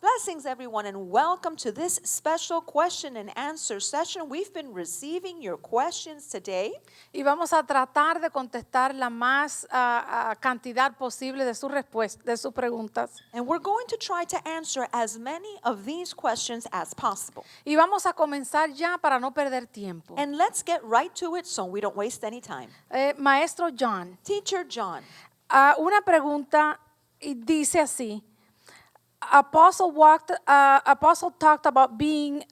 Blessings, everyone, and welcome to this special question and answer session. We've been receiving your questions today, Y vamos a tratar de contestar la más cantidad posible de sus respuestas, de sus preguntas. and we're going to try to answer as many of these questions as possible. Y vamos a comenzar ya para no perder tiempo. And let's get right to it so we don't waste any time. Maestro John, Teacher John, una pregunta y dice así. Apostle talked about being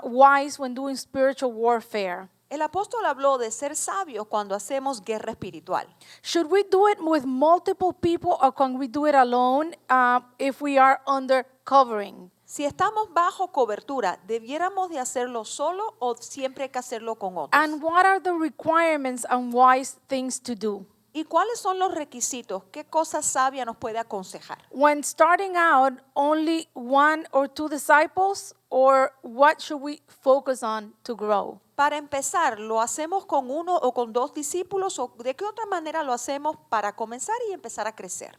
wise when doing spiritual warfare. el apóstol habló de ser sabios cuando hacemos guerra espiritual. Should we do it with multiple people or can we do it alone if we are under covering? Si estamos bajo cobertura, ¿debiéramos de hacerlo solo o siempre hay que hacerlo con otros? And what are the requirements and wise things to do? ¿Y cuáles son los requisitos? ¿Qué cosa sabia nos puede aconsejar? When starting out, only one or two disciples, or what should we focus on to grow? Para empezar, ¿lo hacemos con uno o con dos discípulos o de qué otra manera lo hacemos para comenzar y empezar a crecer?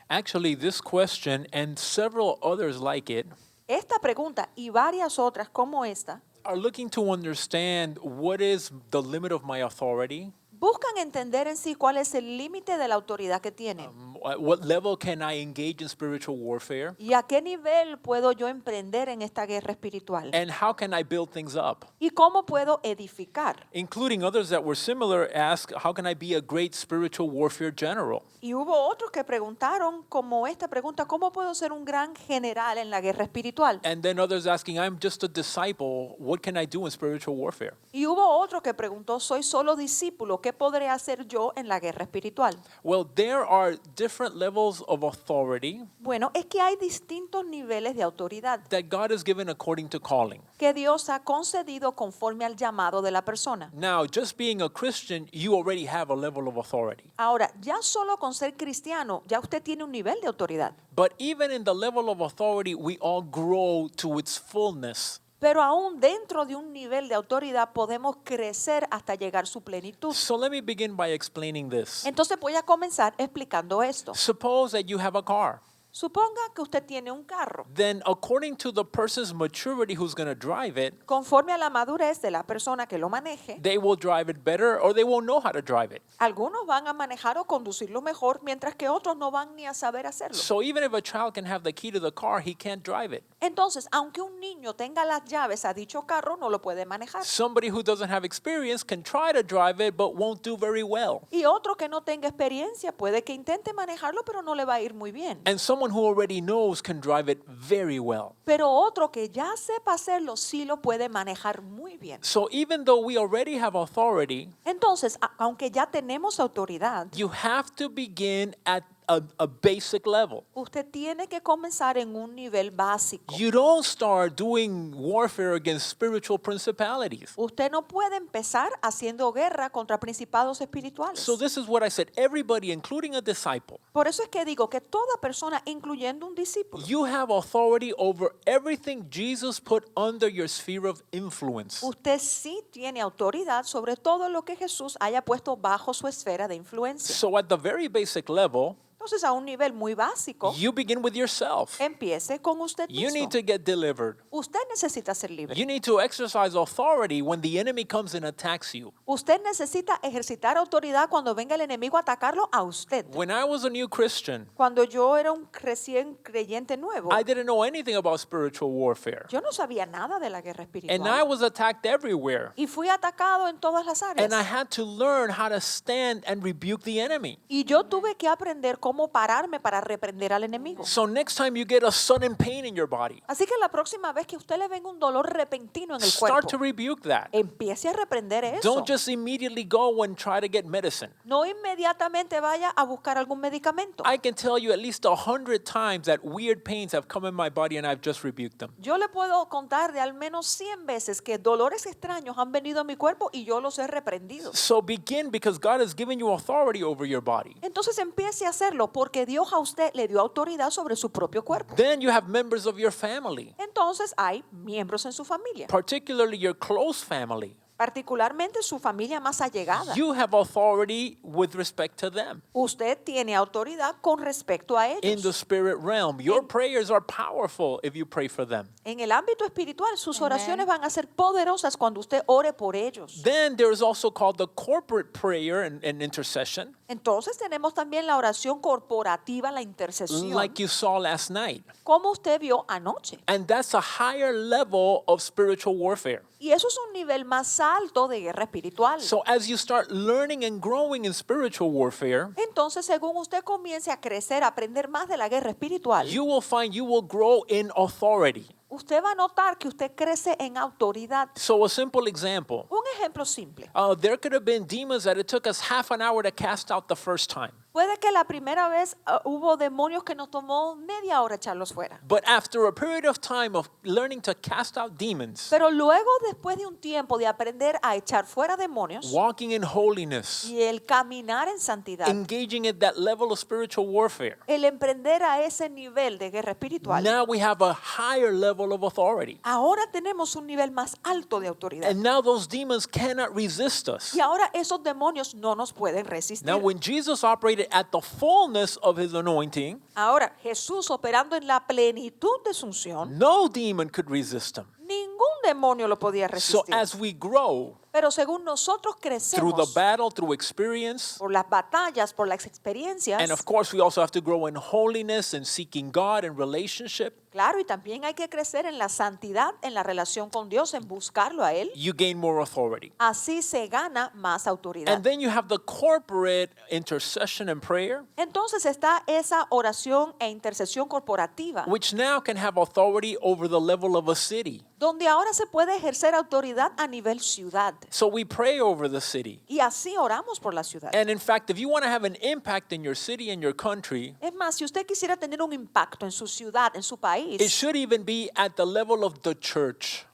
Actually, this question and several others like it Esta pregunta y varias otras como esta are looking to understand what is the limit of my authority, buscan entender en sí cuál es el límite de la autoridad que tienen at what level can I engage in spiritual warfare, y a qué nivel puedo yo emprender en esta guerra espiritual and how can I build things up. y cómo puedo edificar. Including others that were similar ask, how can I be a great spiritual warfare general? Y hubo otros que preguntaron como esta pregunta, ¿cómo puedo ser un gran general en la guerra espiritual? And then others asking, I'm just a disciple, what can I do in spiritual warfare? Y hubo otro que preguntó, soy solo discípulo, ¿qué podré hacer yo en la guerra espiritual? Well, there are different levels of authority Bueno, es que hay distintos niveles de autoridad that God has given according to calling. que Dios ha concedido conforme al llamado de la persona. Now, just being a Christian, you already have a level of authority. Ahora, ya solo con ser cristiano, ya usted tiene un nivel de autoridad. But even in the level of authority, we all grow to its fullness. Pero aún dentro de un nivel de autoridad podemos crecer hasta llegar a su plenitud. So let me begin by explaining this. Entonces voy a comenzar explicando esto. Suppose that you have a car. Suponga que usted tiene un carro. Then, according to the person's maturity who's going to drive it, Conforme a la madurez de la persona que lo maneje, they will drive it better or they won't know how to drive it. algunos van a manejar o conducirlo mejor, mientras que otros no van ni a saber hacerlo. So even if a child can have the key to the car, he can't drive it. Entonces, aunque un niño tenga las llaves a dicho carro, no lo puede manejar. Somebody who doesn't have experience can try to drive it but won't do very well. Y otro que no tenga experiencia puede que intente manejarlo, pero no le va a ir muy bien. And someone who already knows can drive it very well. Pero otro que ya sepa hacerlo, sí lo puede manejar muy bien. So even though we already have authority, Entonces, aunque ya tenemos autoridad, you have to begin at a basic level. usted tiene que comenzar en un nivel básico. You don't start doing warfare against spiritual principalities. Usted no puede empezar haciendo guerra contra principados espirituales. So this is what I said. Everybody, including a disciple, Por eso es que digo que toda persona, incluyendo un discípulo, you have authority over everything Jesus put under your sphere of influence. usted sí tiene autoridad sobre todo lo que Jesús haya puesto bajo su esfera de influencia. So at the very basic level, Entonces, a un nivel muy básico, you begin with yourself. empiece con usted You mismo. need to get delivered. Usted necesita ser libre. You need to exercise authority when the enemy comes and attacks you. Usted necesita ejercitar autoridad cuando venga el enemigo a atacarlo a usted. When I was a new Christian, Cuando yo era un recién creyente nuevo, I didn't know anything about spiritual warfare. yo no sabía nada de la guerra And I espiritual. was attacked everywhere. Y fui atacado en todas las áreas. And I had to learn how to stand and rebuke the enemy. Y yo tuve que aprender cómo pararme para reprender al enemigo. So next time you get a sudden pain in your body, Así que la próxima vez que a usted le venga un dolor repentino en el start to cuerpo, rebuke that. empiece a reprender eso. Don't just immediately go and try to get medicine. No inmediatamente vaya a buscar algún medicamento. I can tell you at least 100 times that weird pains have come in my body and I've just rebuked them. Yo le puedo contar de al menos 100 veces que dolores extraños han venido a mi cuerpo y yo los he reprendido. So begin because God has given you authority over your body. Entonces empiece a hacerlo porque Dios a usted le dio autoridad sobre su propio cuerpo. Then you have members of your family, Entonces hay miembros en su familia, particularly your close family. particularmente su familia más allegada. You have authority with respect to them. Usted tiene autoridad con respecto a In the ellos. spirit realm, your prayers are powerful if you pray for them. En el ámbito espiritual, sus Amen. oraciones van a ser poderosas cuando usted ore por ellos. Then there is also called the corporate prayer and intercession, Entonces tenemos también la oración corporativa, la intercesión, like you saw last night. como usted vio anoche. And that's a higher level of spiritual warfare. Y eso es un nivel más alto de guerra espiritual. So as you start learning and growing in spiritual warfare, Entonces, según usted comience a crecer, a aprender más de la guerra espiritual, you will find you will grow in authority. usted va a notar que usted crece en autoridad. So a simple example, Un ejemplo simple. there could have been demons that it took us half an hour to cast out the first time. Puede que la primera vez hubo demonios que nos tomó media hora echarlos fuera. But after a period of time of learning to cast out demons, Pero luego, después de un tiempo de aprender a echar fuera demonios walking in holiness, y el caminar en santidad, engaging at that level of spiritual warfare, el emprender a ese nivel de guerra espiritual, now we have a higher level of authority. ahora tenemos un nivel más alto de autoridad. And now those demons cannot resist us. Y ahora esos demonios no nos pueden resistir. Now, when Jesus operated at the fullness of his anointing, Ahora, Jesús operando en la plenitud de su unción, no demon could resist him. ningún demonio lo podía So resistir. as we grow Pero según nosotros through the crecemos battle, through experience, por las batallas, por las experiencias, and of course we also have to grow in holiness and seeking God and relationship, claro, y también hay que crecer en la santidad, en la relación con Dios, en buscarlo a Él. you gain more authority. Así se gana más autoridad. And then you have the corporate intercession and prayer, Entonces está esa oración e intercesión corporativa, which now can have authority over the level of a city. donde ahora se puede ejercer autoridad a nivel ciudad. So we pray over the city. Y así oramos por la ciudad. And in fact, if you want to have an impact in your city and your country, Es más, si usted quisiera tener un impacto en su ciudad, en su it país, should even be at the level of the church.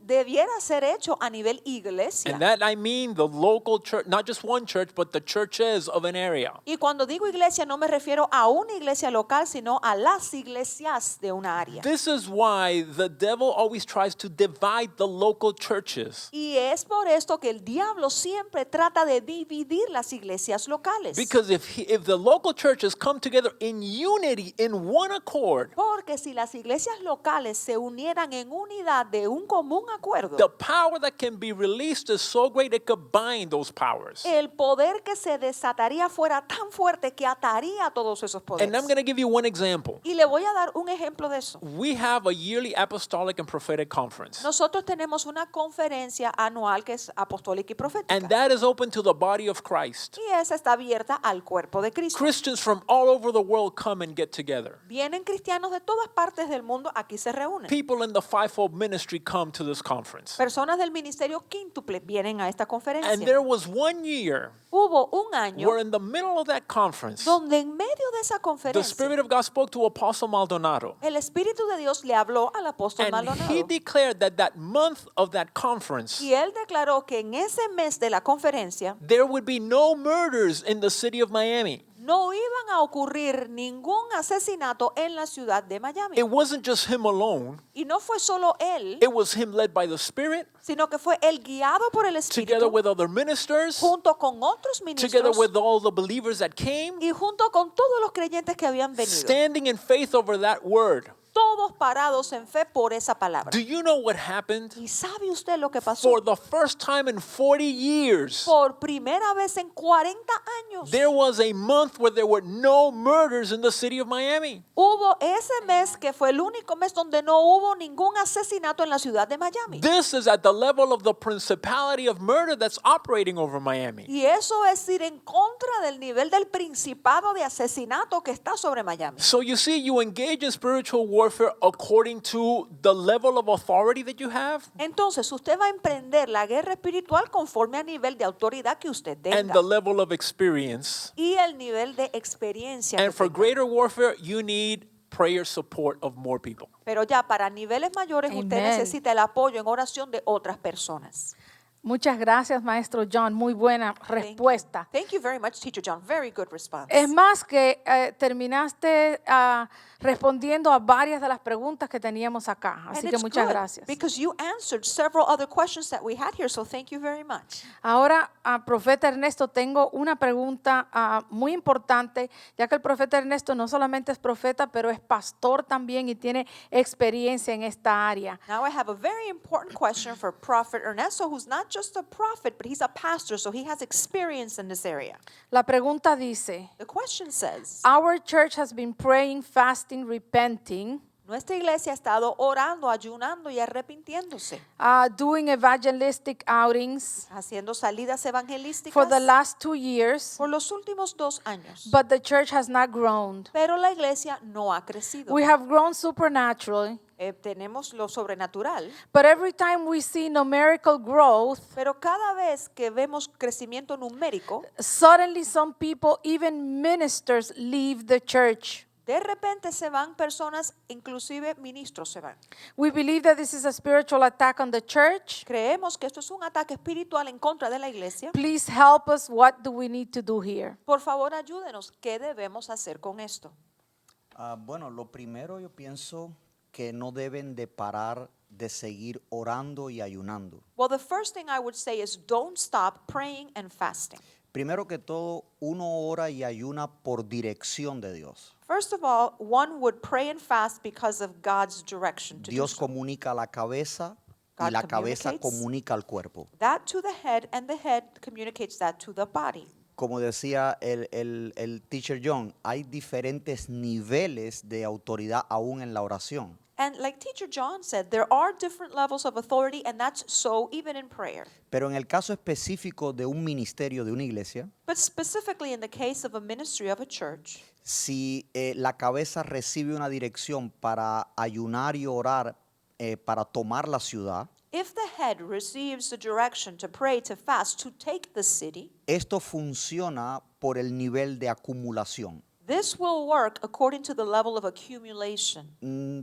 debiera ser hecho a nivel iglesia. And that I mean the local church, not just one church, but the churches of an area. Y cuando digo iglesia no me refiero a una iglesia local, sino a las iglesias de una área. This is why the devil always tries to divide the local churches. Y es por esto que el diablo siempre trata de dividir las iglesias locales. Because if the local churches come together in unity, in one accord, Porque si las iglesias locales se unieran en unidad de un común acuerdo, the power that can be released is so great it could bind those powers. el poder que se desataría fuera tan fuerte que ataría a todos esos And I'm poderes. going to give you one example. Y le voy a dar un ejemplo de eso. We have a yearly apostolic and prophetic conference. Nosotros tenemos una conferencia anual que es apostólica y profética. And that is open to the body of Christ. Y esa está abierta al cuerpo de Cristo. Christians from all over the world come and get together. Vienen cristianos de todas partes del mundo, aquí se reúnen. People in the fivefold ministry come to this conference. Personas del ministerio quíntuple vienen a esta And conferencia. there was one year Hubo un año where in the middle of that conference, donde en medio de esa the conferencia Spirit of God spoke to Apostle Maldonado. el Espíritu de Dios le habló al apóstol And Maldonado. he declared that that month of that conference, Y él declaró que en ese mes de la conferencia there would be no murders in the city of Miami. no iban a ocurrir ningún asesinato en la ciudad de Miami. It wasn't just him alone. Y no fue solo él, It was him led by the Spirit, sino que fue él guiado por el together Espíritu with other ministers, junto con otros together ministros with all the believers that came, y junto con todos los creyentes que habían venido. standing in faith over that word. Todos parados en fe por esa palabra. Do you know what happened? ¿Y sabe usted lo que pasó? For the first time in 40 years, Por primera vez en 40 años there was a month where there were no murders in the city of Miami. hubo ese mes que fue el único mes donde no hubo ningún asesinato en la ciudad de Miami. This is at the level of the principality of murder that's operating over Miami. Y eso es ir en contra del nivel del principado de asesinato que está sobre Miami. So you see, you engage in spiritual warfare according to the level of authority that you have Entonces usted va a emprender la guerra espiritual conforme al nivel de autoridad que usted and tenga the level of experience. y el nivel de experiencia que And for tenga. greater warfare, you need prayer support of more people. Pero ya para niveles mayores usted Amen. necesita el apoyo en oración de otras personas. Muchas gracias, Maestro John. Muy buena Thank you. respuesta. Thank you very much, Teacher John. Very good response. Es más que terminaste respondiendo a varias de las preguntas que teníamos acá. Así And que it's muchas good gracias. because you answered several other questions that we had here, so thank you very much. Ahora, profeta Ernesto, tengo una pregunta muy importante, ya que el profeta Ernesto no solamente es profeta, pero es pastor también y tiene experiencia en esta área. Now I have a very important question for Prophet Ernesto, who's not just a prophet, but he's a pastor, so he has experience in this area. La pregunta dice, The question says, our church has been praying, fasting, repenting, nuestra iglesia ha estado orando, ayunando y arrepintiéndose, doing evangelistic outings haciendo salidas evangelísticas for the last 2 years, por los últimos 2 años. but the church has not grown. Pero la iglesia no ha crecido. We have grown supernaturally, Tenemos lo sobrenatural, but every time we see numerical growth, pero cada vez que vemos crecimiento numérico, suddenly some people, even ministers, leave the church. de repente se van personas, inclusive ministros se van. We believe that this is a spiritual attack on the church. Creemos que esto es un ataque espiritual en contra de la iglesia. Please help us. What do we need to do here? Por favor, ayúdenos. ¿Qué debemos hacer con esto? Bueno, lo primero yo pienso que no deben de parar de seguir orando y ayunando. Well, the first thing I would say is don't stop praying and fasting. Primero que todo, uno ora y ayuna por dirección de Dios. First of all, one would pray and fast because of God's direction to do Dios so. comunica a la cabeza y God la cabeza communicates. comunica al cuerpo. That to the head, and the head communicates that to the body. Como decía el teacher John, hay diferentes niveles de autoridad aún en la oración. And like Teacher John said, there are different levels of authority, and that's so even in prayer. Pero en el caso específico de un ministerio, de una iglesia, But specifically in the case of a ministry of a church, si la cabeza recibe una dirección para ayunar y orar para tomar la ciudad, if the head receives the direction to pray, to fast, to take the city, esto funciona por el nivel de acumulación. this will work according to the level of accumulation.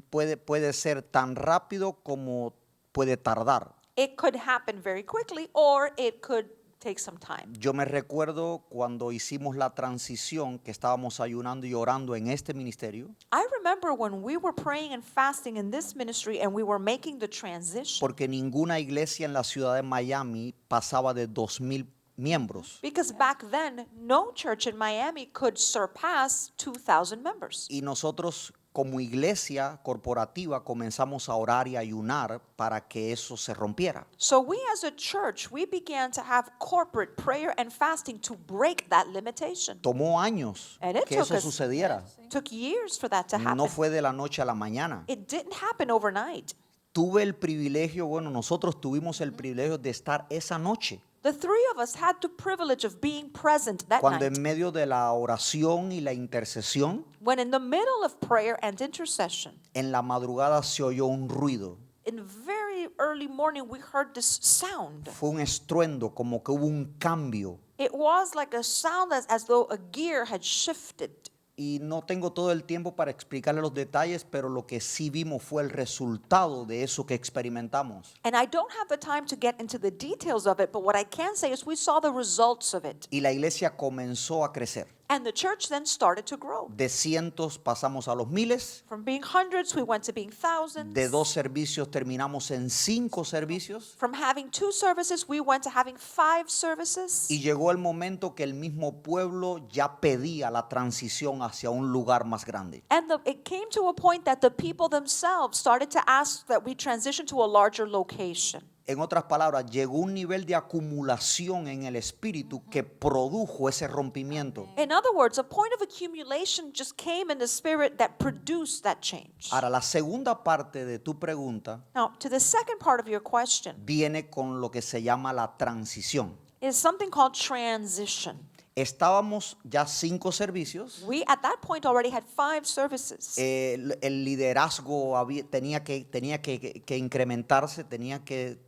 Puede ser tan rápido como puede tardar. It could happen very quickly, or it could take some time. Yo me recuerdo cuando hicimos la transición, que estábamos ayunando y orando en este ministerio, I remember when we were praying and fasting in this ministry and we were making the transition. porque ninguna iglesia en la ciudad de Miami pasaba de 2,000 miembros. Because back then, no church in Miami could surpass 2,000 members. Y nosotros como iglesia corporativa comenzamos a orar y ayunar para que eso se rompiera. So we as a church, we began to have corporate prayer and fasting to break that limitation. Tomó años And it que took eso us- sucediera. It took years for that to happen. No fue de la noche a la mañana. It didn't happen overnight. Tuve el privilegio, bueno, nosotros tuvimos el privilegio de estar esa noche, The three of us had the privilege of being present that cuando night. en medio de la oración y la intercesión, When in the middle of prayer and intercession, en la madrugada se oyó un ruido. in very early morning, we heard this sound. Fue un estruendo, como que hubo un cambio. It was like a sound as though a gear had shifted. Y no tengo todo el tiempo para explicarle los detalles, pero lo que sí vimos fue el resultado de eso que experimentamos. And I don't have the time to get into the details of it, but what I can say is we saw the results of it. Y la iglesia comenzó a crecer. And the church then started to grow. De cientos pasamos a los miles. From being hundreds, we went to being thousands. De 2 servicios terminamos en 5 servicios. From having 2 services, we went to having 5 services. Y llegó el momento que el mismo pueblo ya pedía la transición hacia un lugar más grande. And it came to a point that the people themselves started to ask that we transition to a larger location. En otras palabras, llegó un nivel de acumulación en el espíritu que produjo ese rompimiento. In other words, a point of accumulation just came in the spirit that produced that change. Ahora, la segunda parte de tu pregunta Now, to the second part of your question viene con lo que se llama la transición. is something called transition. Estábamos ya 5 servicios. We, at that point, already had 5 services. El liderazgo tenía que incrementarse, tenía que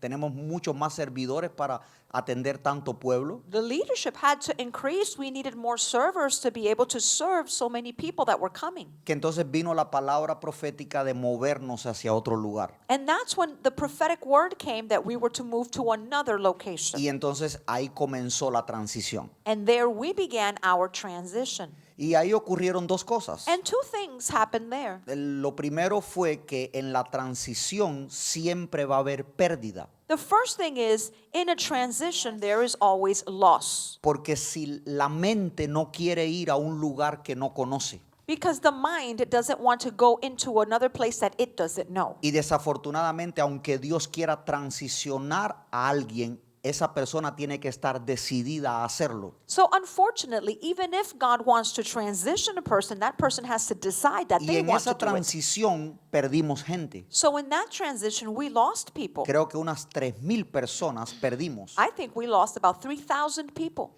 tenemos muchos más servidores para atender tanto pueblo. The leadership had to increase. We needed more servers to be able to serve so many people that were coming. Que entonces vino la palabra profética de movernos hacia otro lugar. And that's when the prophetic word came that we were to move to another location. Y entonces ahí comenzó la transición. And there we began our transition. Y ahí ocurrieron dos cosas. And two things happened there. Lo primero fue que en la transición siempre va a haber pérdida. The first thing is, in a transition, there is always loss. Porque si la mente no quiere ir a un lugar que no conoce, Because the mind doesn't want to go into another place that it doesn't know. y desafortunadamente, aunque Dios quiera transicionar a alguien, esa persona tiene que estar decidida a hacerlo. So unfortunately, even if God wants to transition a person, that person has to decide that Y they en want to esa do it. transición perdimos gente. So in that transition, we lost people. Creo que unas 3,000 personas perdimos. I think we lost about 3,000 people.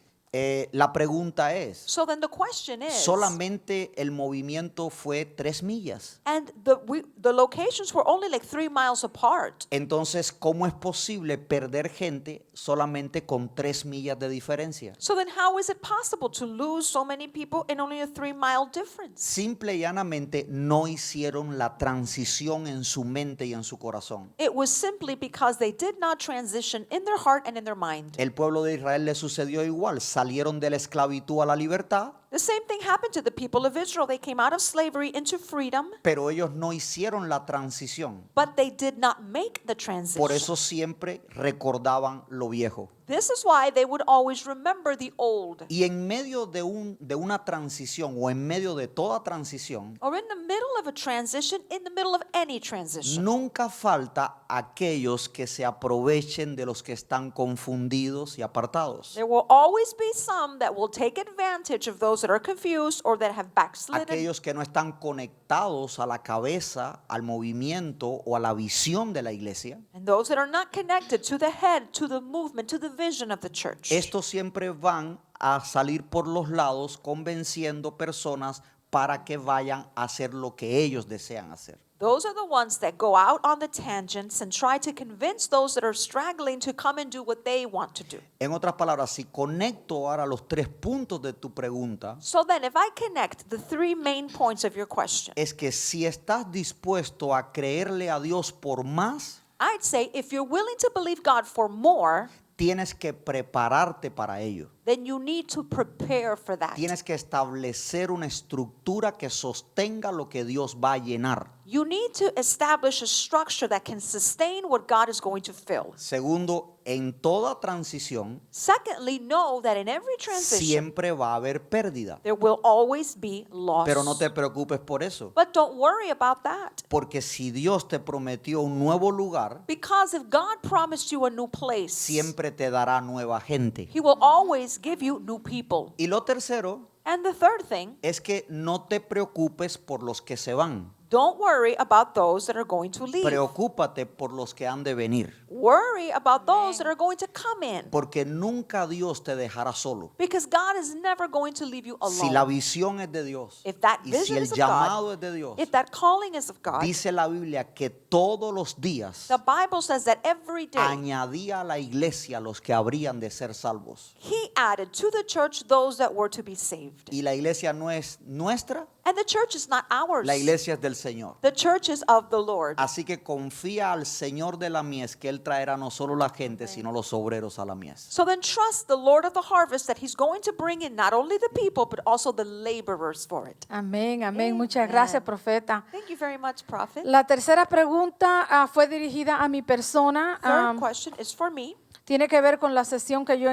La pregunta es, So then the question is, solamente el movimiento fue 3 millas. and the locations were only like 3 miles apart. Entonces, ¿cómo es posible perder gente solamente con 3 millas de diferencia? So then how is it possible to lose so many people in only a 3-mile difference? Simple y llanamente no hicieron la transición en su mente y en su corazón. It was simply because they did not transition in their heart and in their mind. El pueblo de Israel le sucedió igual. Salieron de la esclavitud a la libertad, The same thing happened to the people of Israel. They came out of slavery into freedom, pero ellos no hicieron la transición. but they did not make the transition. Por eso siempre recordaban lo viejo. This is why they would always remember the old. Y en medio de una transición o en medio de toda transición, Or in the middle of a transition, in the middle of any transition. nunca falta aquellos que se aprovechen de los que están confundidos y apartados. There will always be some that will take advantage of those that are confused or that have backslidden. Aquellos que no están conectados a la cabeza, al movimiento o a la visión de la iglesia. And those that are not connected to the head, to the movement, to the vision of the church. Estos siempre van a salir por los lados convenciendo personas para que vayan a hacer lo que ellos desean hacer. Those are the ones that go out on the tangents and try to convince those that are straggling to come and do what they want to do. En otras palabras, si conecto ahora los 3 puntos de tu pregunta, So then, if I connect the 3 main points of your question, es que si estás dispuesto a creerle a Dios por más, I'd say if you're willing to believe God for more, tienes que prepararte para ello. then you need to prepare for that. Tienes que establecer una estructura que sostenga lo que Dios va a llenar. You need to establish a structure that can sustain what God is going to fill. Segundo, en toda transición Secondly, know that in every transition, siempre va a haber pérdida. there will always be loss. Pero no te preocupes por eso, But don't worry about that. porque si Dios te prometió un nuevo lugar, Because if God promised you a new place, siempre te dará nueva gente. He will always give you new people. Y lo tercero And the third thing, es que no te preocupes por los que se van. don't worry about those that are going to leave. Preocúpate por los que han de venir, Worry about those that are going to come in. porque nunca Dios te dejará solo. Because God is never going to leave you Si la alone. visión es de Dios If that y si vision el is of llamado God, es de Dios, if that calling is of God, dice la Biblia que todos los días the Bible says that every day añadía a la iglesia los que habrían de ser salvos. He added to the church those that were to be saved. Y la iglesia no es nuestra, And the church is not ours. la iglesia es del Señor. The church is of the Lord. Así que confía al Señor de la mies que Él traerá no solo la gente, sino los obreros a la mies. So then trust the Lord of the harvest that He's going to bring in not only the people, but also the laborers for it. Amén, amén. Muchas gracias, profeta. Thank you very much, Prophet. La tercera pregunta fue dirigida a mi persona. Third question is for me. Tiene que ver con la sesión que yo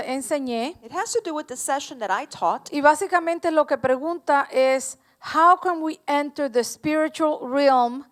enseñé. It has to do with the session that I taught. Y básicamente lo que pregunta es, how can we enter the spiritual realm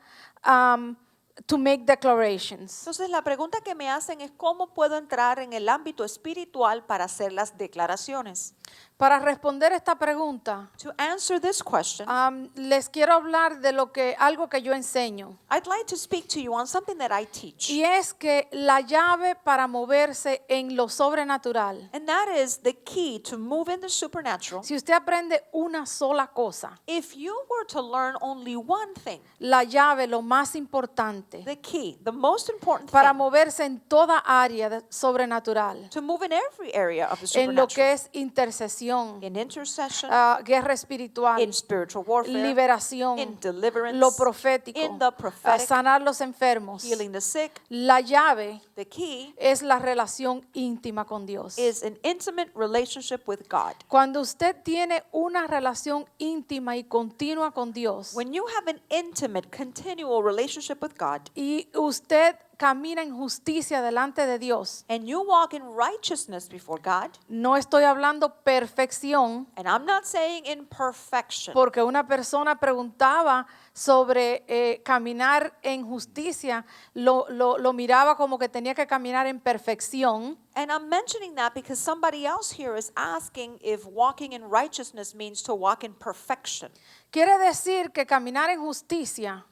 to make declarations? Entonces la pregunta que me hacen es cómo puedo entrar en el ámbito espiritual para hacer las declaraciones. Para responder esta pregunta, To answer this question, les quiero hablar de algo que yo enseño. I'd like to speak to you on something that I teach. Y es que la llave para moverse en lo sobrenatural, And that is the key to move in the supernatural. si usted aprende una sola cosa, If you were to learn only one thing, la llave, lo más importante, the key, the most important para thing moverse en toda área sobrenatural, to move in every area of the en lo que supernatural, es intercesión, in intercession, guerra espiritual, in spiritual warfare, liberación, in deliverance, lo profético, in the prophetic, sanar los enfermos. healing the sick, La llave the key es la relación íntima con Dios. is an intimate relationship with God. Cuando usted tiene una relación íntima y continua con Dios When you have an intimate, continual relationship with God, y usted camina en justicia delante de Dios, and you walk in righteousness before God, no estoy hablando perfección, and I'm not saying in perfection, porque una persona preguntaba sobre caminar en justicia, lo miraba como que tenía que caminar en perfección. and I'm mentioning that because somebody else here is asking if walking in righteousness means to walk in perfection. Quiere decir que caminar en justicia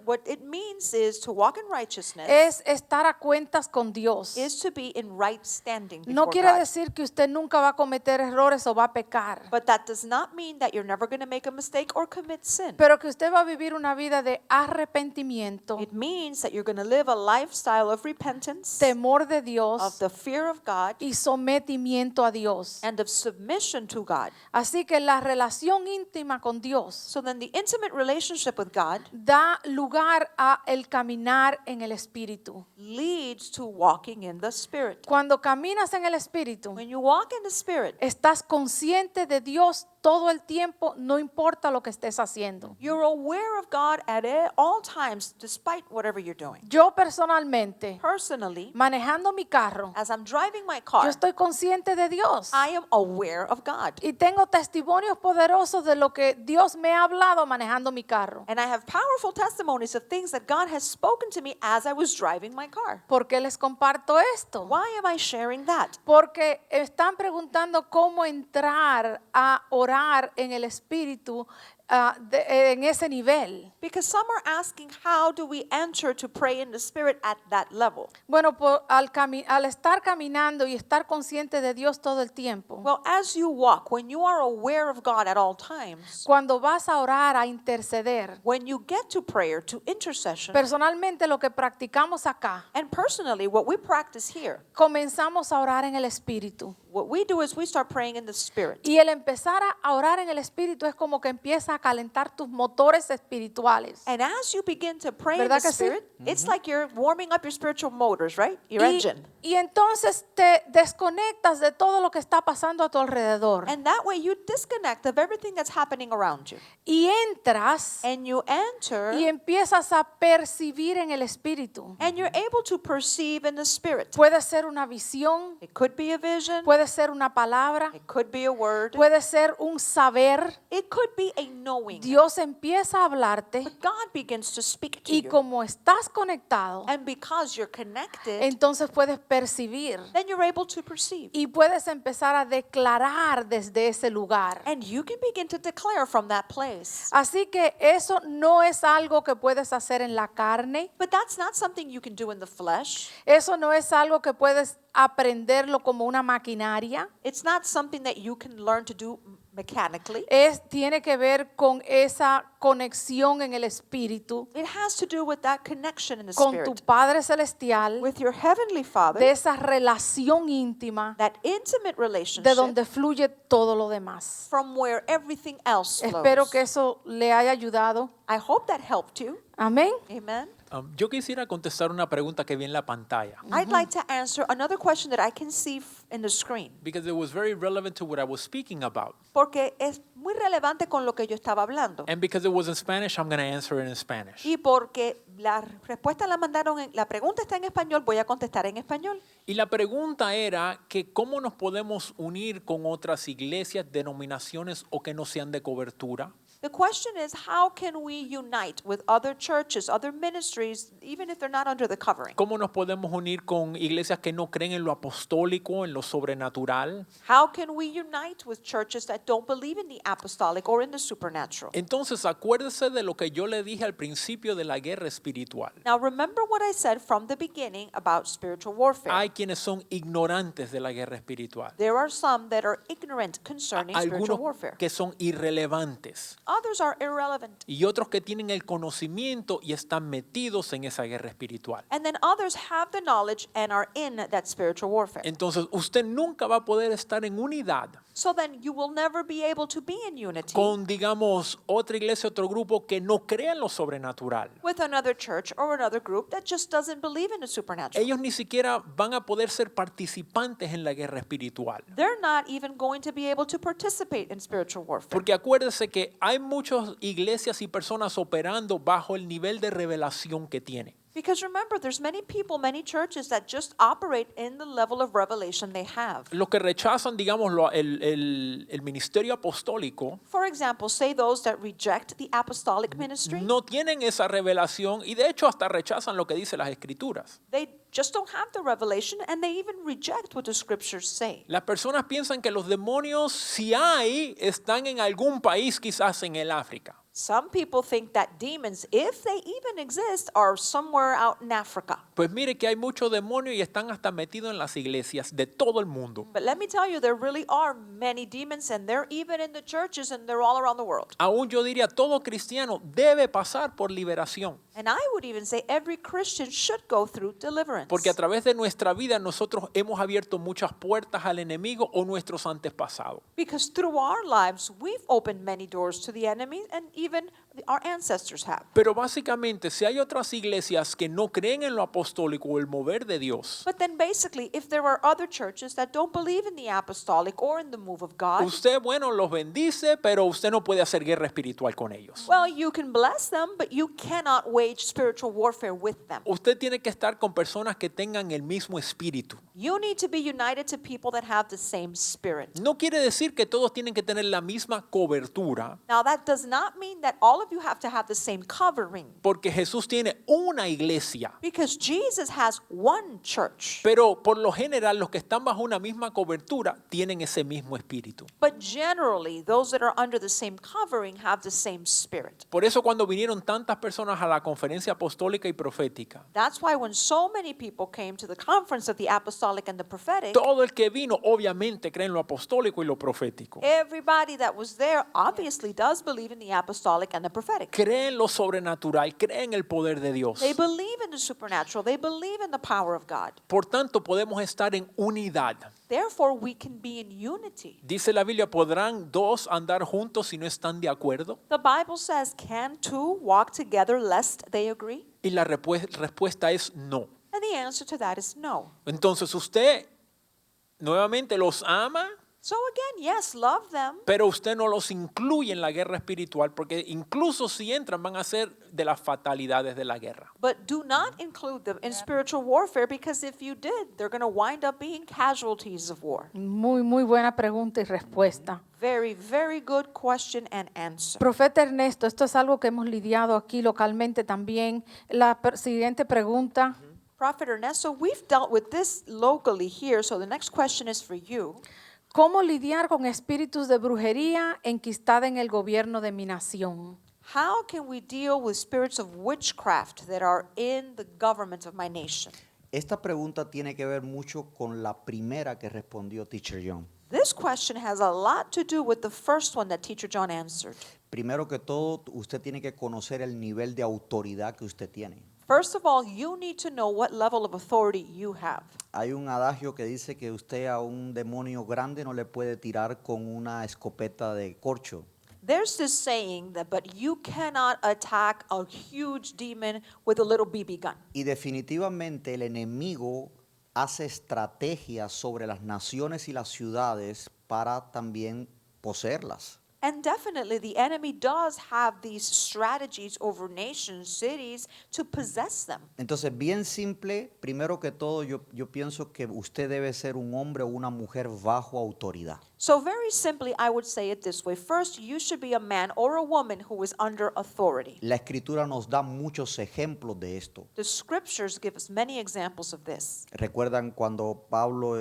What it means is to walk in righteousness es estar a cuentas con Dios. is to be in right standing No before quiere God. decir que usted nunca va a cometer errores o va a pecar, But that does not mean that you're never going to make a mistake or commit sin. pero que usted va a vivir una vida de arrepentimiento, It means that you're going to live a lifestyle of repentance, temor de of Dios the fear of God, y sometimiento a Dios. and of submission to God. Así que la relación íntima con Dios So then the intimate relationship with God da lugar a el caminar en el Espíritu. leads to walking in the Spirit. Cuando caminas en el Espíritu, When you walk in the Spirit, estás consciente de Dios todo el tiempo, no importa lo que estés haciendo. you're aware of God at all times, despite whatever you're doing. Yo personalmente, Personally, manejando mi carro, as I'm driving my yo car, estoy consciente de Dios. I am aware of God. Y tengo testimonios poderosos de lo que Dios me ha hablado manejando mi carro. And I have powerful testimonies of things that God has spoken to me as I was driving my car. ¿Por qué les comparto esto? Why am I sharing that? Porque están preguntando cómo entrar a orar en el Espíritu en ese nivel. Because some are asking, how do we enter to pray in the Spirit at that level? Bueno, al estar caminando y estar consciente de Dios todo el tiempo, Well, as you walk, when you are aware of God at all times, cuando vas a orar, a interceder, when you get to prayer, to intercession, personalmente lo que practicamos acá, and personally, what we practice here, comenzamos a orar en el Espíritu. what we do is we start praying in the Spirit. Y el empezar a orar en el Espíritu es como que empieza a calentar tus motores espirituales. And as you begin to pray in ¿Verdad the que sí? Spirit, it's like you're warming up your spiritual motors, right? Your Y, engine. y entonces te desconectas de todo lo que está pasando a tu alrededor. And that way you disconnect of everything that's happening around you. Y entras And you enter, y empiezas a percibir en el Espíritu. and you're able to perceive in the Spirit. Puede ser una visión, It could be a vision, puede ser una palabra, it could be a word, puede ser un saber. it could be a knowing. Dios empieza a hablarte But God begins to speak to y you. como estás conectado, And because you're connected, entonces puedes percibir then you're able to perceive. y puedes empezar a declarar desde ese lugar. And you can begin to declare from that place. Así que eso no es algo que puedes hacer en la carne, But that's not something you can do in the flesh. eso no es algo que puedes aprenderlo como una maquinaria. It's not something that you can learn to do mechanically. Tiene que ver con esa conexión en el Espíritu, It has to do with that connection in the con tu Spirit, Padre Celestial, with your Heavenly de Father, esa relación íntima that intimate de relationship donde fluye todo lo demás. from where everything else Espero flows. que eso le haya ayudado. I hope that helped you. Amén. Amen. Yo quisiera contestar una pregunta que vi en la pantalla, I'd like to answer another question that I can see in the screen, because it was very relevant to what I was speaking about. porque es muy relevante con lo que yo estaba hablando. And because it was in Spanish, I'm going to answer it in Spanish. Y porque la respuesta la mandaron, la pregunta está en español, voy a contestar en español. Y la pregunta era que cómo nos podemos unir con otras iglesias, denominaciones o que no sean de cobertura. The question is, how can we unite with other churches, other ministries, even if they're not under the covering? ¿Cómo nos podemos unir con iglesias que no creen en lo apostólico, en lo sobrenatural? How can we unite with churches that don't believe in the apostolic or in the supernatural? Entonces, acuérdese de lo que yo le dije al principio de la guerra espiritual. Now, remember what I said from the beginning about spiritual warfare. Hay quienes son ignorantes de la guerra espiritual. There are some that are ignorant concerning spiritual Algunos warfare. que son irrelevantes. Others are irrelevant. Y otros que tienen el conocimiento y están metidos en esa guerra espiritual. And then others have the knowledge and are in that spiritual warfare. Entonces, usted nunca va a poder estar en unidad So then you will never be able to be in unity con, digamos, otra iglesia, otro grupo que no crea en lo sobrenatural. with another church or another group that just doesn't believe in the supernatural. Ellos ni siquiera van a poder ser participantes en la guerra espiritual. They're not even going to be able to participate in spiritual warfare. Porque acuérdese que hay muchas iglesias y personas operando bajo el nivel de revelación que tienen. Because remember, there's many people, many churches that just operate in the level of revelation they have. Los que rechazan, digamos, el ministerio apostólico For example, say those that reject the apostolic ministry, no tienen esa revelación y de hecho hasta rechazan lo que dice las escrituras. they just don't have the revelation and they even reject what the scriptures say. Las personas piensan que los demonios, si hay, están en algún país, quizás en el África. Some people think that demons, if they even exist, are somewhere out in Africa. Pues mire que hay muchos demonios y están hasta metidos en las iglesias de todo el mundo. But let me tell you, there really are many demons and they're even in the churches and they're all around the world. Aún yo diría, todo cristiano debe pasar por liberación. And I would even say every Christian should go through deliverance. Porque a través de nuestra vida nosotros hemos abierto muchas puertas al enemigo o nuestros antepasados. Because through our lives, we've opened many doors to the enemy and even our ancestors have. Pero básicamente, si hay otras iglesias que no creen en lo apostólico o el mover de Dios, But then basically, if there are other churches that don't believe in the apostolic or in the move of God, usted, bueno, los bendice, pero usted no puede hacer guerra espiritual con ellos. well, you can bless them, but you cannot wage spiritual warfare with them. Usted tiene que estar con personas que tengan el mismo espíritu. You need to be united to people that have the same spirit. No quiere decir que todos tienen que tener la misma cobertura, Now, that does not mean that all of you have to have the same covering, porque Jesús tiene una iglesia. because Jesus has one church. Pero por lo general, los que están bajo una misma cobertura tienen ese mismo espíritu. But generally, those that are under the same covering have the same spirit. Por eso cuando vinieron tantas personas a la conferencia apostólica y profética, That's why when so many people came to the conference of the apostolic and the prophetic, todo el que vino obviamente cree en lo apostólico y lo profético. everybody that was there obviously does believe in the apostolic and the prophetic. Cree en lo sobrenatural, cree en el poder de Dios. They believe in the supernatural. They believe in the power of God. Por tanto, podemos estar en unidad. Therefore, we can be in unity. Dice la Biblia, ¿podrán dos andar juntos si no están de acuerdo? The Bible says, can two walk together lest they agree? Y la respuesta es no. And the answer to that is no. Entonces usted nuevamente los ama, So again, yes, love them, pero usted no los incluye en la guerra espiritual porque incluso si entran van a ser de las fatalidades de la guerra. but do not include them in spiritual warfare, because if you did, they're going to wind up being casualties of war. Muy, muy buena pregunta y respuesta. Very, very good question and answer. Profeta Ernesto, esto es algo que hemos lidiado aquí localmente también. La siguiente pregunta. Prophet Ernesto, we've dealt with this locally here, so the next question is for you. ¿Cómo lidiar con espíritus de brujería enquistada en el gobierno de mi nación? How can we deal with spirits of witchcraft that are in the government of my nation? Esta pregunta tiene que ver mucho con la primera que respondió Teacher John. This question has a lot to do with the first one that Teacher John answered. Primero que todo, usted tiene que conocer el nivel de autoridad que usted tiene. First of all, you need to know what level of authority you have. Hay un adagio que dice que usted a un demonio grande no le puede tirar con una escopeta de corcho. There's this saying that, but you cannot attack a huge demon with a little BB gun. Y definitivamente el enemigo hace estrategias sobre las naciones y las ciudades para también poseerlas. And definitely the enemy does have these strategies over nations, cities, to possess them. Entonces, bien simple, primero que todo, yo pienso que usted debe ser un hombre o una mujer bajo autoridad. So very simply, I would say it this way. First, you should be a man or a woman who is under authority. La escritura nos da muchos ejemplos de esto. The scriptures give us many examples of this. Recuerdan cuando Pablo,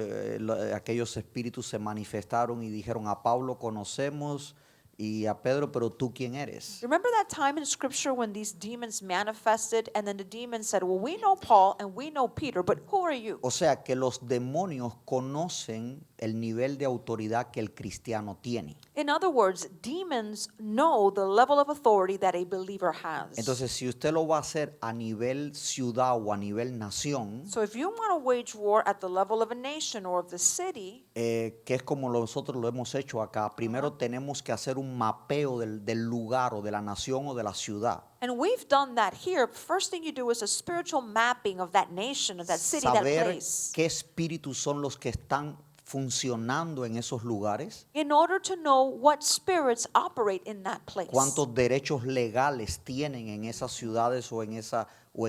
aquellos espíritus se manifestaron y dijeron: a Pablo conocemos y a Pedro, pero tú quién eres. Remember that time in scripture when these demons manifested and then the demons said, well, we know Paul and we know Peter, but who are you? O sea que los demonios conocen el nivel de autoridad que el cristiano tiene. In other words, demons know the level of authority that a believer has. Entonces, si usted lo va a hacer a nivel ciudad o a nivel nación, So if you want to wage war at the level of a nation or of the city, que es como nosotros lo hemos hecho acá, primero tenemos que hacer un mapeo del lugar o de la nación o de la ciudad. and we've done that here, first thing you do is a spiritual mapping of that nation, of that city, that Saber place. qué espíritus son los que están funcionando en esos lugares, In order to know what spirits operate in that place. cuántos derechos legales tienen en esas ciudades o en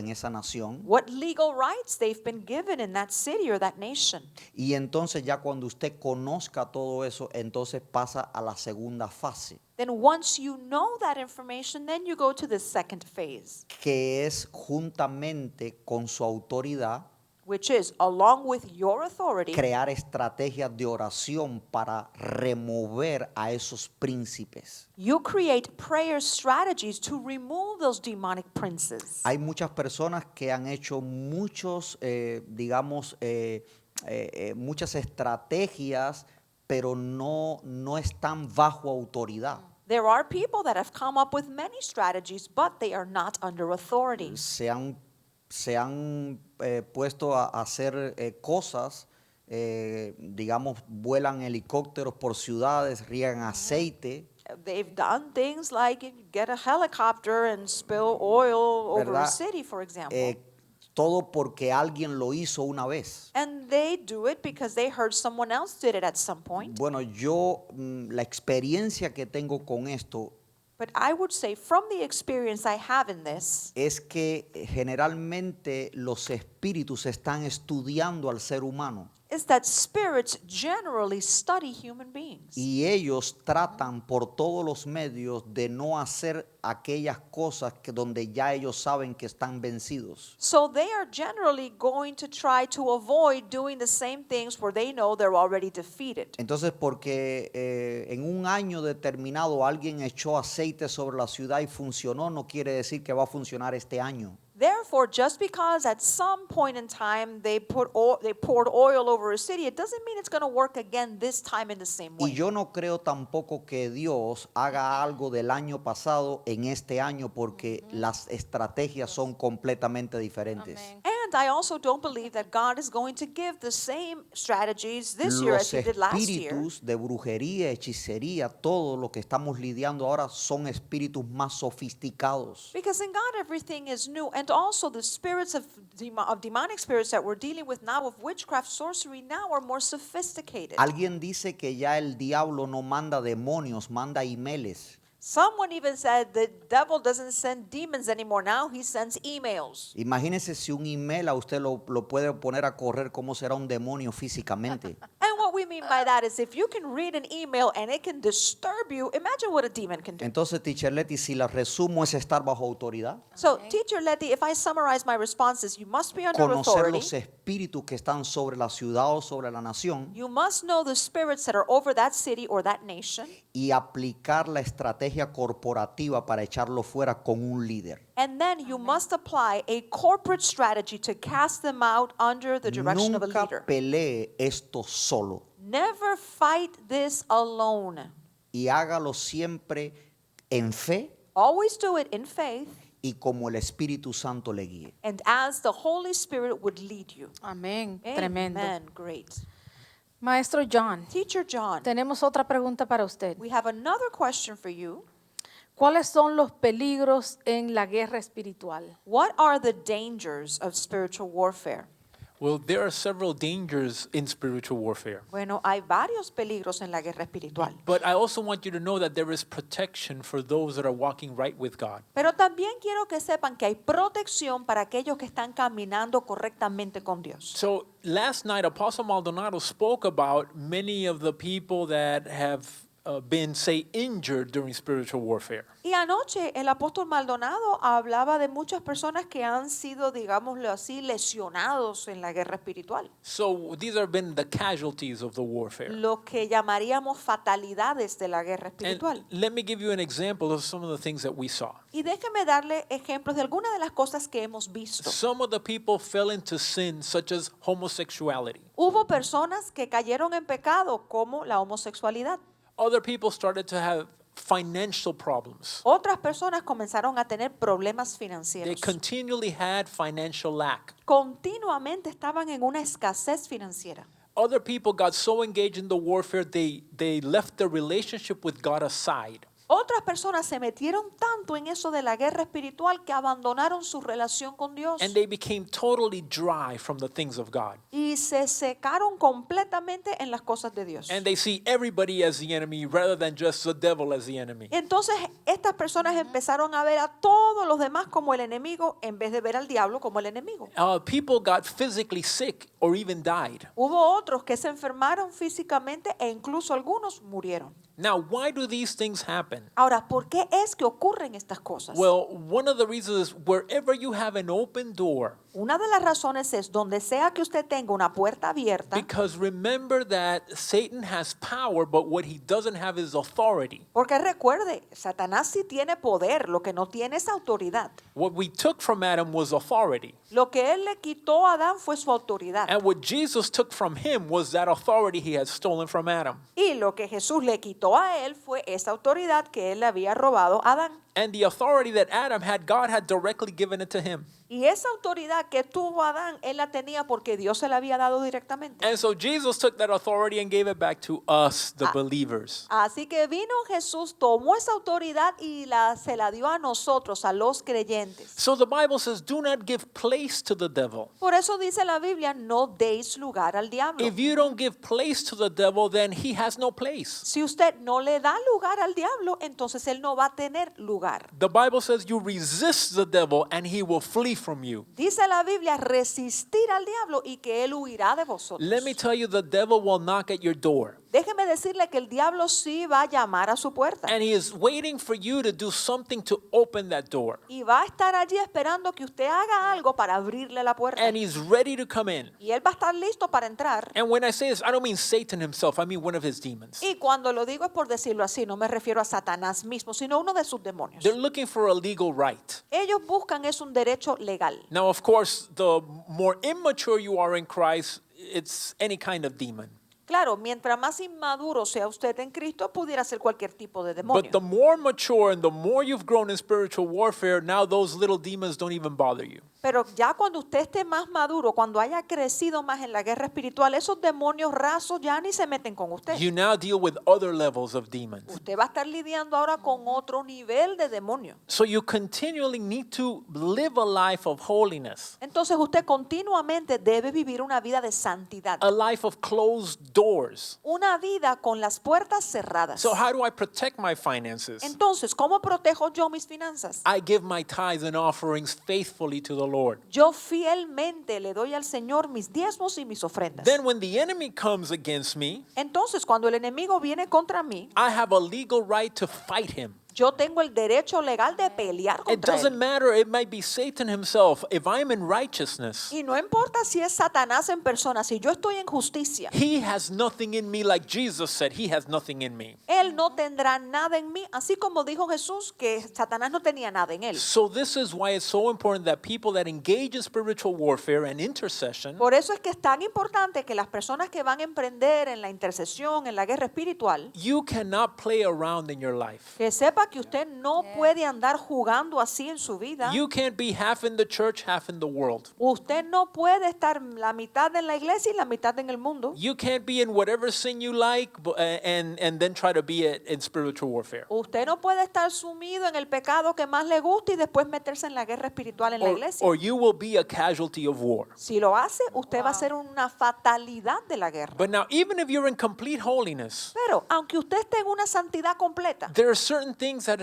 esa nación. What legal rights they've been given in that city or that nation. Y entonces ya cuando usted conozca todo eso, entonces pasa a la segunda fase, Then once you know that information, then you go to the second phase, que es juntamente con su autoridad which is, along with your authority, crear estrategias de oración para remover a esos príncipes. you create prayer strategies to remove those demonic princes. Hay muchas personas que han hecho muchos, muchas estrategias, pero no están bajo autoridad. There are people that have come up with many strategies, but they are not under authority. Se han puesto a hacer cosas, vuelan helicópteros por ciudades, riegan aceite, They've done things like get a helicopter and spill oil over a ¿verdad? city, for example. Todo porque alguien lo hizo una vez. And they do it because they heard someone else did it at some point. Bueno, yo la experiencia que tengo con esto But I would say from the experience I have in this, es que generalmente los espíritus están estudiando al ser humano is that spirits generally study human beings. y ellos tratan por todos los medios de no hacer aquellas cosas que donde ya ellos saben que están vencidos. So they are generally going to try to avoid doing the same things where they know they're already defeated. Entonces, porque en un año determinado alguien echó aceite sobre la ciudad y funcionó, no quiere decir que va a funcionar este año. Therefore, just because at some point in time they poured oil over a city, it doesn't mean it's going to work again this time in the same Y way. yo no creo tampoco que Dios haga algo del año pasado en este año porque las estrategias son completamente diferentes. Amén. And I also don't believe that God is going to give the same strategies this year as Los he did last year. espíritus de brujería, hechicería, todo lo que estamos lidiando ahora son espíritus más sofisticados. Because in God everything is new. And also the spirits of demonic spirits that we're dealing with now, of witchcraft, sorcery, now are more sophisticated. Alguien dice que ya el diablo no manda demonios, manda emails. Someone even said the devil doesn't send demons anymore. Now he sends emails. Imagínese si un email a usted lo puede poner a correr, ¿cómo será un demonio físicamente? And what we mean by that is if you can read an email and it can disturb you, imagine what a demon can do. Entonces, Teacher Leti, si la resumo es estar bajo autoridad, So, Teacher Letty, if I summarize my responses, you must be under conocer authority. los espíritus que están sobre la ciudad o sobre la nación You must know the spirits that are over that city or that nation. y aplicar la estrategia corporativa para echarlo fuera con un líder. And then you must apply a corporate strategy to cast them out under the direction of a Nunca leader. pelee esto solo Never fight this alone. y hágalo siempre en fe Always do it in faith y como el Espíritu Santo le guíe. and as the Holy Spirit would lead you. Amén. Tremendo. Amen. Great. Maestro John, Teacher John, tenemos otra pregunta para usted. we have another question for you. ¿Cuáles son los peligros en la guerra espiritual? What are the dangers of spiritual warfare? Well, there are several dangers in spiritual warfare. Bueno, hay varios peligros en la guerra espiritual. But I also want you to know that there is protection for those that are walking right with God. Pero también quiero que sepan que hay protección para aquellos que están caminando correctamente con Dios. So last night, Apostle Maldonado spoke about many of the people that have been, say, injured during spiritual warfare. Y anoche el apóstol Maldonado hablaba de muchas personas que han sido, digámoslo así, lesionados en la guerra espiritual. So these have been the casualties of the warfare. Lo que llamaríamos fatalidades de la guerra And espiritual. let me give you an example of some of the things that we saw. Y déjeme darle ejemplos de algunas de las cosas que hemos visto. Some of the people fell into sin, such as homosexuality. Hubo personas que cayeron en pecado como la homosexualidad. Other people started to have financial problems. Otras personas comenzaron a tener problemas They financieros. continually had financial lack. Continuamente estaban en una escasez financiera. Other people got so engaged in the warfare, they left their relationship with God aside. Otras personas se metieron tanto en eso de la guerra espiritual que abandonaron su relación con Dios And they became totally dry from the things of God. y se secaron completamente en las cosas de Dios. And they see everybody as the enemy rather than just the devil as the enemy. Entonces estas personas empezaron a ver a todos los demás como el enemigo en vez de ver al diablo como el enemigo. People got physically sick or even died. Hubo otros que se enfermaron físicamente e incluso algunos murieron. Now, why do these things happen? Ahora, ¿por qué es que ocurren estas cosas? Well, one of the reasons is wherever you have an open door, Una de las razones es donde sea que usted tenga una puerta abierta, because remember that Satan has power, but what he doesn't have is authority. porque recuerde, Satanás sí tiene poder, lo que no tiene es autoridad. What we took from Adam was authority. Lo que él le quitó a Adán fue su autoridad. And what Jesus took from him was that authority he had stolen from Adam. Y lo que Jesús le quitó a él fue esa autoridad que él le había robado a Adán. And the authority that Adam had, God had directly given it to him. Y esa autoridad que tuvo Adán, él la tenía porque Dios se la había dado directamente. And so Jesus took that authority and gave it back to us, the believers. Así que vino Jesús, tomó esa autoridad y se la dio a nosotros, a los creyentes. So the Bible says, do not give place to the devil. Por eso dice la Biblia, no deis lugar al diablo. If you don't give place to the devil, then he has no place. Si usted no le da lugar al diablo, entonces él no va a tener lugar. The Bible says you resist the devil and he will flee from you. Dice la Biblia, resistir al diablo y que él huirá de vosotros. Let me tell you, the devil will knock at your door. Déjeme decirle que el diablo sí va a llamar a su puerta. And he is waiting for you to do something to open that door. Y va a estar allí esperando que usted haga algo para abrirle la puerta. And he's ready to come in. Y él va a estar listo para entrar. And when I say this, I don't mean Satan himself, I mean one of his demons. Y cuando lo digo es por decirlo así, no me refiero a Satanás mismo, sino uno de sus demonios. They're looking for a legal right. Ellos buscan es un derecho legal. Now, of course, the more immature you are in Christ, it's any kind of demon. Claro, mientras más inmaduro sea usted en Cristo, pudiera ser cualquier tipo de demonio. But the more mature and the more you've grown in spiritual warfare, now those little demons don't even bother you. Pero ya cuando usted esté más maduro, cuando haya crecido más en la guerra espiritual, esos demonios rasos ya ni se meten con usted. You now deal with other levels of demons. Usted va a estar lidiando ahora con otro nivel de demonio. So you continually need to live a life of holiness, Entonces usted continuamente debe vivir una vida de santidad. a life of closed doors. Una vida con las puertas cerradas. So how do I protect my finances? Entonces, ¿cómo protejo yo mis finanzas? I give my tithes and offerings faithfully to the Lord. Yo fielmente le doy al Señor mis diezmos y mis ofrendas. Then when the enemy comes against me, Entonces, cuando el enemigo viene contra mí, I have a legal right to fight him. yo tengo el derecho legal de pelear It contra doesn't él. matter, it might be Satan himself. If I'm in righteousness, Y no importa si es Satanás en persona, si yo estoy en justicia, he has nothing in me, like Jesus said, he has nothing in me. él no tendrá nada en mí, así como dijo Jesús que Satanás no tenía nada en él. So this is why it's so important that people that engage in spiritual warfare and intercession, Por eso es que es tan importante que las personas que van a emprender en la intercesión, en la guerra espiritual, you cannot play around in your life. que sepan sepa que usted no puede andar jugando así en su vida. You can't be half in the church, half in the world. Usted no puede estar la mitad en la iglesia y la mitad en el mundo. You can't be in whatever sin you like and then try to be in spiritual warfare. Usted no puede estar sumido en el pecado que más le gusta y después meterse en la guerra espiritual en la iglesia. Or you will be a casualty of war. Si lo hace, usted va a ser una fatalidad de la guerra. But now, even if you're in complete holiness, Pero aunque usted esté en una santidad completa, there are certain things that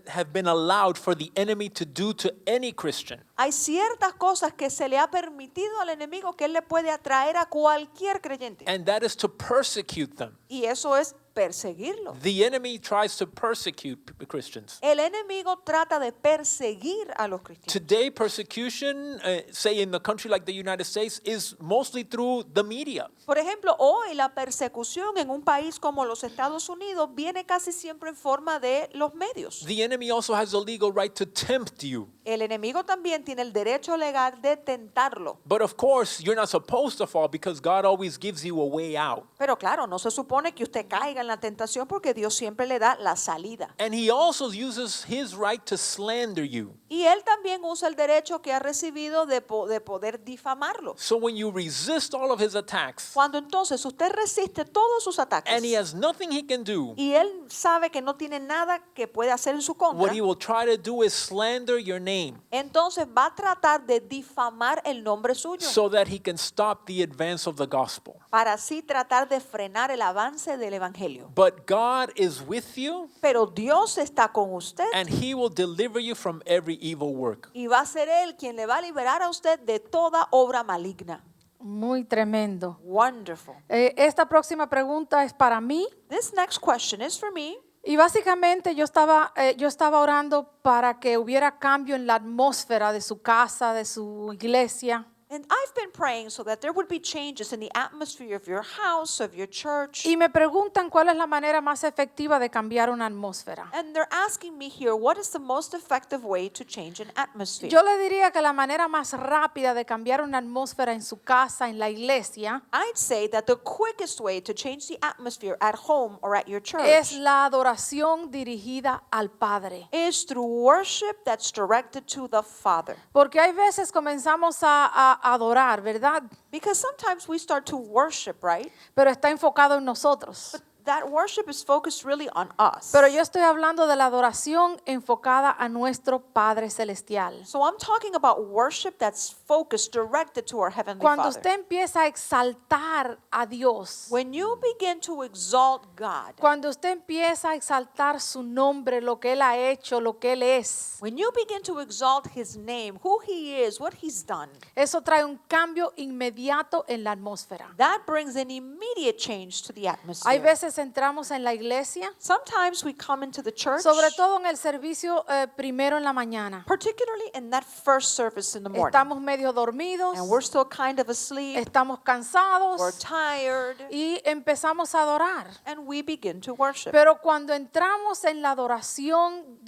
have been allowed for the enemy to do to any Christian. hay ciertas cosas que se le ha permitido al enemigo que él le puede atraer a cualquier creyente. And that is to persecute them. Y eso es perseguirlo. The enemy tries to persecute Christians. El enemigo trata de perseguir a los cristianos. Today, persecution, say in a country like the United States, is mostly through the media. Por ejemplo, hoy la persecución en un país como los Estados Unidos viene casi siempre en forma de los medios. The enemy also has the legal right to tempt you. El enemigo también tiene el derecho legal de tentarlo. But of course, you're not supposed to fall because God always gives you a way out. Pero claro, no se supone que usted caiga en la tentación porque Dios siempre le da la salida. And he also uses his right to slander you. Y él también usa el derecho que ha recibido de poder difamarlo. So when you resist all of his attacks, Cuando entonces usted resiste todos sus ataques and he has nothing he can do, y él sabe que no tiene nada que puede hacer en su contra, what he will try to do is slander your name entonces va a tratar de difamar el nombre suyo so that he can stop the advance of the gospel. para así tratar de frenar el avance del evangelio. But God is with you, Pero Dios está con usted and he will deliver you from every evil work. y va a ser Él quien le va a liberar a usted de toda obra maligna. Muy tremendo. Wonderful. Esta próxima pregunta es para mí. This next question is for me. Y básicamente yo estaba orando para que hubiera cambio en la atmósfera de su casa, de su iglesia. And I've been praying so that there would be changes in the atmosphere of your house, of your church. Y me preguntan cuál es la manera más efectiva de cambiar una atmósfera. And they're asking me here, what is the most effective way to change an atmosphere? Yo le diría que la manera más rápida de cambiar una atmósfera en su casa, en la iglesia, I'd say that the quickest way to change the atmosphere at home or at your church es la adoración dirigida al Padre. is through worship that's directed to the Father. Porque hay veces comenzamos a adorar, ¿verdad? Because sometimes we start to worship, right? Pero está enfocado en nosotros. But that worship is focused really on us. Pero yo estoy hablando de la adoración enfocada a nuestro Padre Celestial. So I'm talking about worship that's focused, directed to our Heavenly Cuando Father. usted empieza a exaltar a Dios, When you begin to exalt God, cuando usted empieza a exaltar su nombre, lo que Él ha hecho, lo que Él es, when you begin to exalt His name, who He is, what He's done, eso trae un cambio inmediato en la atmósfera. that brings an immediate change to the atmosphere. Hay veces entramos en la iglesia, Sometimes we come into the church, sobre todo en el servicio primero en la mañana. particularly in that first service in the morning, Estamos medio dormidos, and we're still kind of asleep, estamos we're cansados tired, y empezamos a adorar. and we begin to worship. Pero cuando entramos en la adoración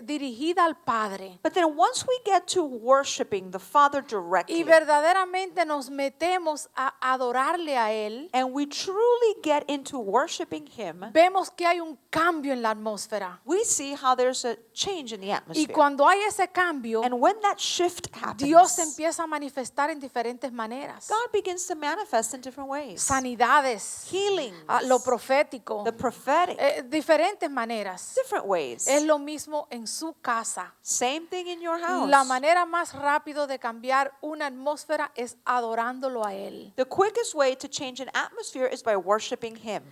dirigida al Padre But then once we get to worshiping the Father directly, y verdaderamente nos metemos a adorarle a Él, and we truly get into worshiping Him, vemos que hay un cambio en la atmósfera. we see how there's a change in the Y atmosphere. cuando hay ese cambio, And when that shift happens, Dios se empieza a manifestar en diferentes maneras. God begins to manifest in different ways. Sanidades, Healings, lo profético, the prophetic, diferentes maneras. different ways. Es lo mismo en su casa. Same thing in your house. La manera más rápida de cambiar una atmósfera es adorándolo a Él. The quickest way to change an atmosphere is by worshiping Him.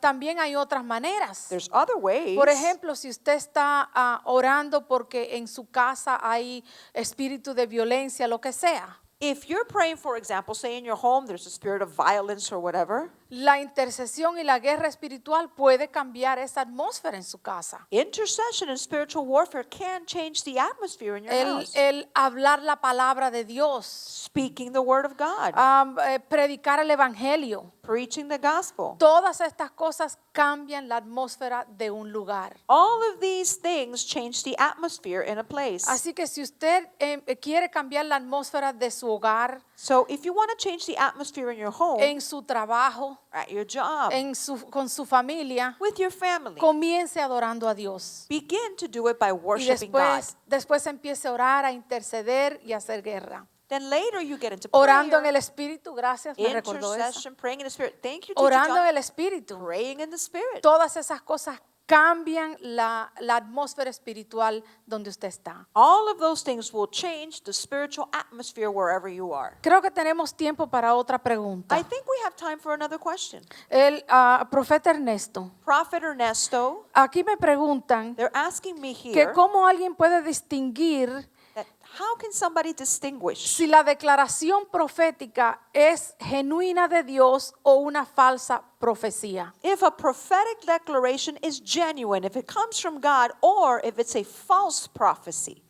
También hay otras maneras. There's other ways. Por ejemplo, si usted está orando porque en su casa hay espíritu de violencia, lo que sea, If you're praying, for example, say in your home there's a spirit of violence or whatever, la intercesión y la guerra espiritual puede cambiar esa atmósfera en su casa. intercession and spiritual warfare can change the atmosphere in your house. El hablar la palabra de Dios, Speaking the word of God, predicar el evangelio. preaching the gospel. Todas estas cosas cambian la atmósfera de un lugar. All of these things change the atmosphere in a place. Así que si usted quiere cambiar la atmósfera de su su hogar, So if you want to change the atmosphere in your home, en su trabajo, at your job, con su familia, with your family, comience adorando a Dios. begin to do it by Y worshiping God. después empiece a orar, a interceder y a hacer guerra. Then later you get into Orando en el prayer, espíritu, gracias, me recordó eso. intercession, praying in the Spirit. Thank you, Teacher Orando en John. el espíritu. Praying in the Spirit. Todas esas cosas cambian la atmósfera espiritual donde usted está. All of those things will change the spiritual atmosphere wherever you are. Creo que tenemos tiempo para otra I pregunta. think we have time for another question. El profeta Ernesto, Prophet Ernesto, aquí me preguntan they're asking me que here cómo alguien puede distinguir that how can somebody distinguish si la declaración profética es genuina de Dios o una falsa profecía. if a prophetic declaration is genuine, if it comes from God, or if it's a false prophecy?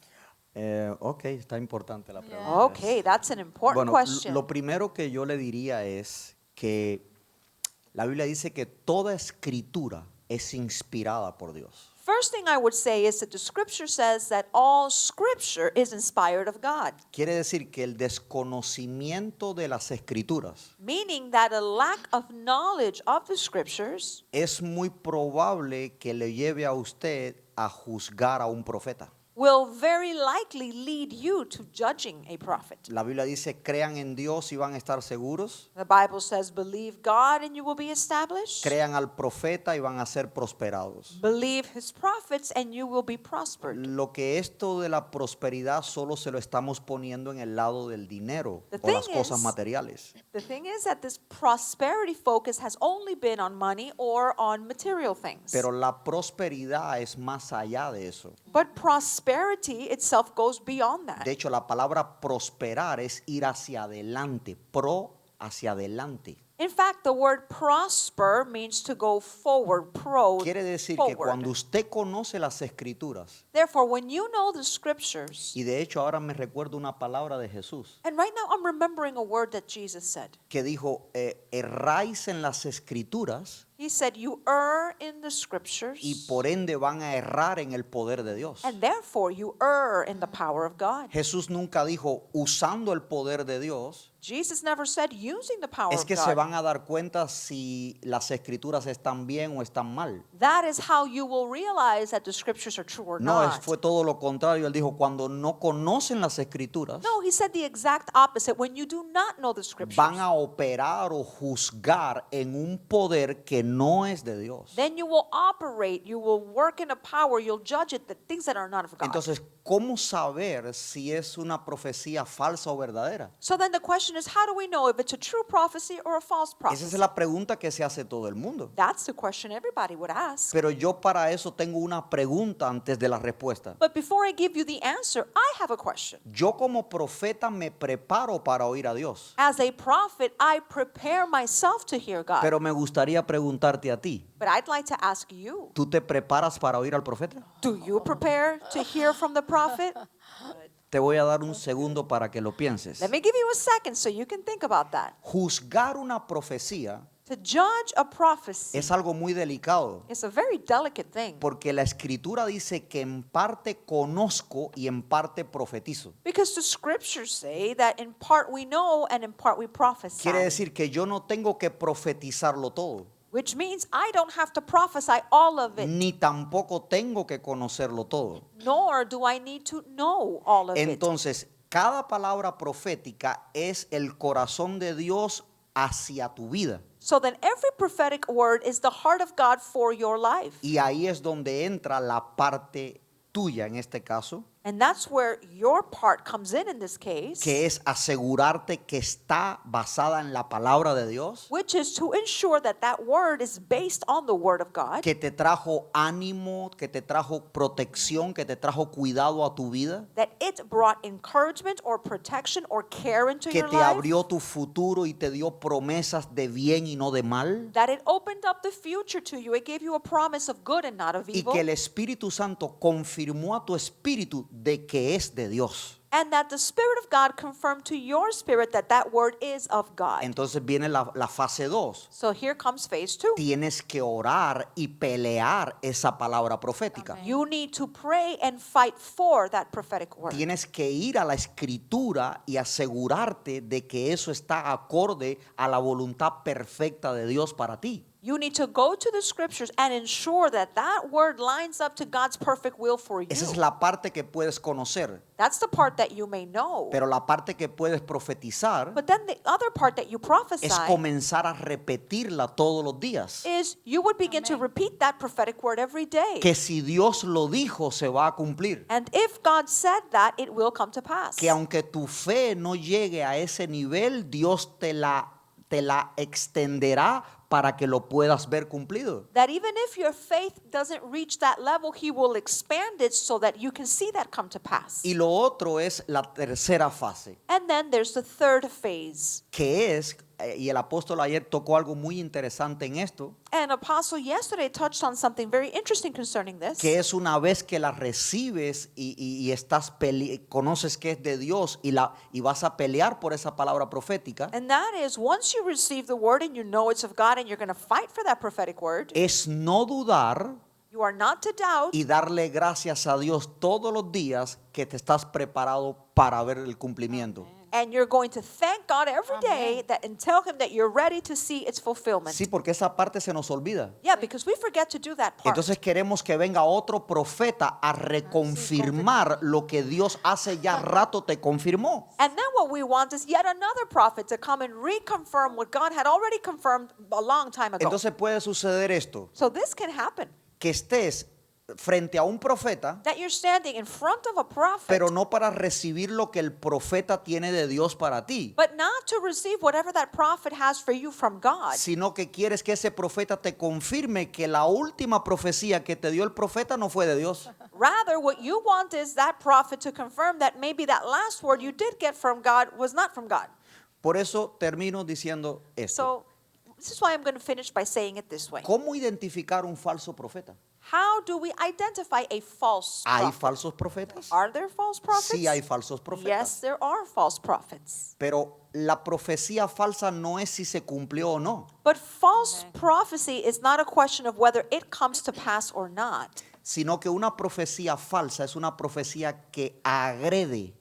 Ok, está importante la pregunta. Okay, that's an important Bueno, question. lo primero que yo le diría es que la Biblia dice que toda escritura es inspirada por Dios. First thing I would say is that the scripture says that all scripture is inspired of God, Quiere decir que el desconocimiento de las escrituras meaning that a lack of knowledge of the scriptures es muy probable que le lleve a usted a juzgar a un profeta. will very likely lead you to judging a prophet. La Biblia dice, crean en Dios y van a estar seguros. The Bible says, believe God and you will be established. Crean al profeta y van a ser prosperados. Believe his prophets and you will be prospered. Lo que esto de la prosperidad solo se lo estamos poniendo en el lado del dinero The o las thing cosas is- materiales. The thing is that this prosperity focus has only been on money or on material things. Pero la prosperidad es más allá de eso. But prosperity itself goes beyond that. De hecho, la palabra prosperar es ir hacia adelante, hacia adelante. In fact, the word prosper means to go forward, Quiere decir que forward. cuando usted conoce las escrituras, Therefore, when you know the scriptures, y de hecho ahora me recuerdo una palabra de Jesús, and right now I'm remembering a word that Jesus said. que dijo, erráis en las escrituras He said, you err in the scriptures, y por ende van a errar en el poder de Dios. and therefore you err in the power of God. Jesús nunca dijo, usando el poder de Dios, Jesus never said using the power es of que se God. van a dar cuenta si las escrituras están bien o están mal. That is how you will realize that the scriptures are true or No, not. fue todo lo contrario. Él dijo, cuando no conocen las escrituras, No, he said the exact opposite. When you do not know the scriptures, van a operar o juzgar en un poder que no es de Dios. then you will operate, you will work in a power, you'll judge it, the things that are not of God. Entonces, ¿cómo saber si es una profecía falsa o verdadera? So then the question is, how do we know if it's a true prophecy or a false Esa prophecy? es la pregunta que se hace todo el mundo. That's the question everybody would ask. Pero yo para eso tengo una pregunta antes de la respuesta. But before I give you the answer, I have a question. Yo como profeta me preparo para oír a Dios. As a prophet, I prepare myself to hear God. Pero me gustaría preguntarte a ti, But I'd like to ask you, ¿tú te preparas para oír al profeta? do you prepare to hear from the prophet? Te voy a dar un segundo para que lo pienses. Let me give you a second so you can think about that. Juzgar una profecía To judge a prophecy es algo muy delicado, is a very delicate thing porque la escritura dice que en parte conozco y en parte profetizo. because the scriptures say that in part we know and in part we prophesy. Quiere decir que yo no tengo que profetizarlo todo, Which means I don't have to prophesy all of it, ni tampoco tengo que conocerlo todo. nor do I need to know all of it. Entonces, cada palabra profética es el corazón de Dios hacia tu vida. So then every prophetic word is the heart of God for your life. Y ahí es donde entra la parte tuya en este caso, And that's where your part comes in this case, que es asegurarte que está basada en la palabra de Dios, which is to ensure that that word is based on the word of God, que te trajo ánimo, que te trajo protección, que te trajo cuidado a tu vida, that it brought encouragement or protection or care into que your te life, abrió tu futuro y te dio promesas de bien y no de mal, that it opened up the future to you. It gave you a promise of good and not of y evil. que el Espíritu Santo confirmó a tu espíritu de que es de Dios. And that the Spirit of God confirm to your spirit that that word is of God. Entonces viene la fase 2. So here comes phase 2. Tienes que orar y pelear esa palabra profética. You need to pray and fight for that prophetic word. Tienes que ir a la escritura y asegurarte de que eso está acorde a la voluntad perfecta de Dios para ti. You need to go to the scriptures and ensure that that word lines up to God's perfect will for you. Esa es la parte que puedes conocer, That's the part that you may know. pero la parte que puedes profetizar But then the other part that you prophesy es comenzar a repetirla todos los días. is you would begin to repeat that prophetic word every day. Que si Dios lo dijo, se va a cumplir. And if God said that, it will come to pass. Que aunque tu fe no llegue a ese nivel, Dios te la extenderá para que lo puedas ver cumplido. That even if your faith doesn't reach that level, He will expand it so that you can see that come to pass. Y lo otro es la tercera fase, And then there's the third phase. que es, y el apóstol ayer tocó algo muy interesante en esto, And Apostle yesterday touched on something very interesting concerning this. que es una vez que la recibes y conoces que es de Dios y vas a pelear por esa palabra profética, And that is, once you receive the word and you know it's of God and you're going to fight for that prophetic word, es no dudar you are not to doubt y darle gracias a Dios todos los días que te estás preparado para ver el cumplimiento. and you're going to thank God every day that, and tell Him that you're ready to see its fulfillment. Sí, porque esa parte se nos olvida. Yeah, because we forget to do that part. Entonces queremos que venga otro profeta a reconfirmar lo que Dios hace ya rato te confirmó. And then what we want is yet another prophet to come and reconfirm what God had already confirmed a long time ago. Entonces puede suceder esto, So this can happen, que estés frente a un profeta, that you're standing in front of a prophet, pero no para recibir lo que el profeta tiene de Dios para ti, but not to receive whatever that prophet has for you from God. sino que quieres que ese profeta te confirme que la última profecía que te dio el profeta no fue de Dios. Rather, what you want is that prophet to confirm that maybe that last word you did get from God was not from God. Por eso termino diciendo esto. So this is why I'm going to finish by saying it this way. ¿Cómo identificar un falso profeta? How do we identify a false ¿Hay prophet? falsos profetas? Are there false prophets? Sí hay falsos Yes, profetas. there are false prophets. Pero la profecía falsa no es si se cumplió o no, But false prophecy is not a question of whether it comes to pass or not. sino que una profecía falsa es una profecía que agrede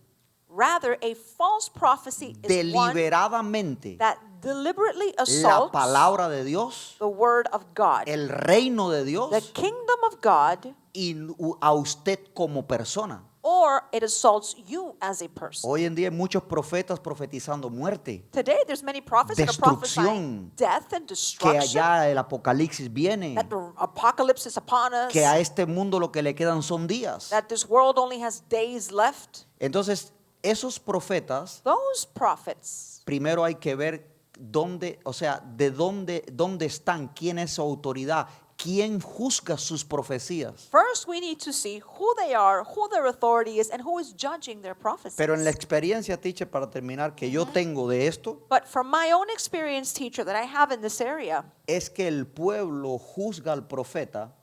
Rather, a false prophecy is one deliberadamente that deliberately la assaults palabra de Dios, the word of God, el reino de the Dios kingdom of God, y a usted como persona. or it assaults you as a person. Hoy en día hay muchos profetas profetizando muerte, Today, there's many prophets that are prophesying Destrucción. death and que destruction, allá el apocalipsis viene, that the apocalypse is upon us, que a este mundo lo que le quedan son días. that this world only has days left. Entonces, esos profetas, Those prophets, primero hay que ver dónde, o sea, de dónde están, quién es su autoridad, quién juzga sus profecías. first we need to see who they are, who their authority is, and who is judging their prophecies. Pero en la experiencia, teacher, para terminar, que yo tengo de esto, But from my own experience, teacher, that I have in this area, es que el pueblo juzga al profeta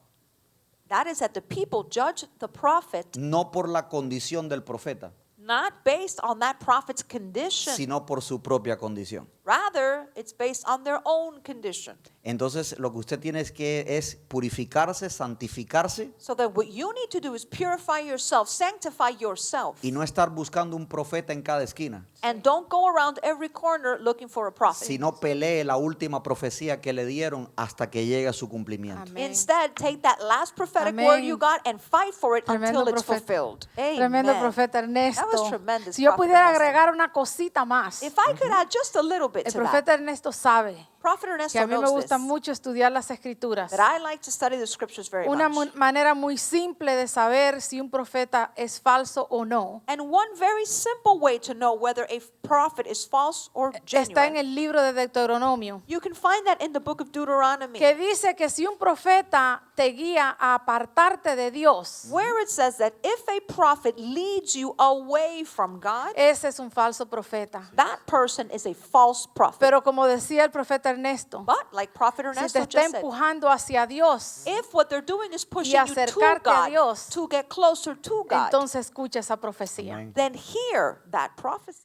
that is that the people judge the prophet no por la condición del profeta, not based on that prophet's condition. sino por su propia condición. Rather, it's based on their own condition. Entonces, lo que usted tiene es purificarse, santificarse So that what you need to do is purify yourself, sanctify yourself, y no estar buscando un profeta en cada esquina, and don't go around every corner looking for a prophet. sino pelee la última profecía que le dieron hasta que llegue a su cumplimiento. Amén. Instead, take that last prophetic Amén. word you got and fight for it Tremendo until it's profeta. fulfilled. Tremendo Amen. profeta Ernesto. That was tremendous, Si yo Prophet pudiera Ernesto. agregar una cosita más, If I could add just a little bit el to that, profeta Ernesto sabe Prophet que Ernesto a mí me knows gusta this, mucho estudiar las escrituras. that I like to study the scriptures very Una much. manera muy simple de saber si un profeta es falso o no And one very simple way to know whether a prophet is false or está en genuine, el libro de Deuteronomio, you can find that in the book of Deuteronomy. que dice que si un profeta te guía a apartarte de Dios, where it says that if a prophet leads you away from God, ese es un falso profeta. that person is a false prophet. Pero como decía el profeta Ernesto, But like Prophet si te Ernesto está just said, empujando hacia Dios, if what they're doing is pushing you to acercarte a God, Dios, to get closer to God, entonces escucha esa profecía. Amén. then hear that prophecy.